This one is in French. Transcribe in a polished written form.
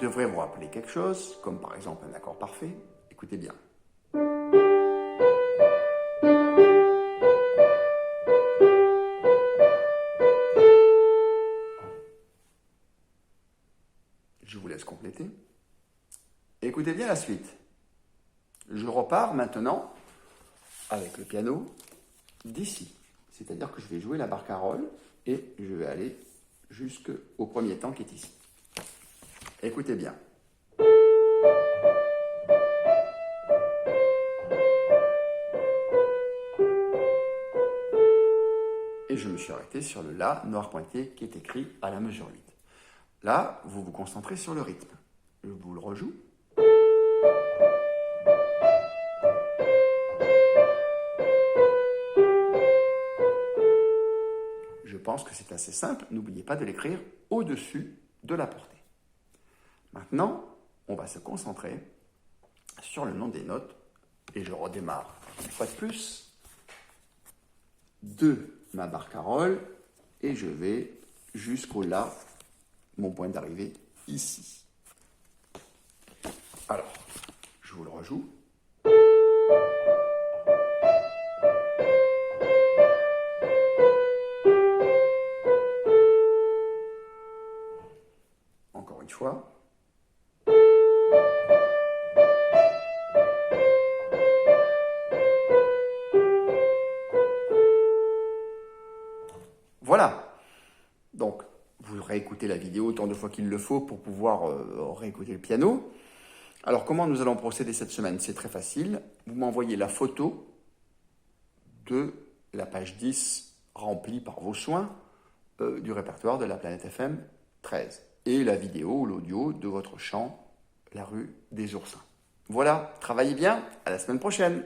devrait vous rappeler quelque chose, comme par exemple un accord parfait. Écoutez bien. Je vous laisse compléter. Écoutez bien la suite. Je repars maintenant avec le piano d'ici. C'est-à-dire que je vais jouer la barcarolle et je vais aller jusqu'au premier temps qui est ici. Écoutez bien. Et je me suis arrêté sur le La noir pointé qui est écrit à la mesure 8. Là, vous vous concentrez sur le rythme. Je vous le rejoue. Je pense que c'est assez simple. N'oubliez pas de l'écrire au-dessus de la portée. Maintenant, on va se concentrer sur le nom des notes. Et je redémarre une fois de plus de ma barcarolle et je vais jusqu'au La, mon point d'arrivée ici. Alors, je vous le rejoue. Encore une fois. Voilà. Donc, vous réécoutez la vidéo autant de fois qu'il le faut pour pouvoir réécouter le piano. Alors, comment nous allons procéder cette semaine? C'est très facile. Vous m'envoyez la photo de la page 10 remplie par vos soins du répertoire de la Planète FM 13 et la vidéo ou l'audio de votre chant La rue des oursins. Voilà, travaillez bien, à la semaine prochaine.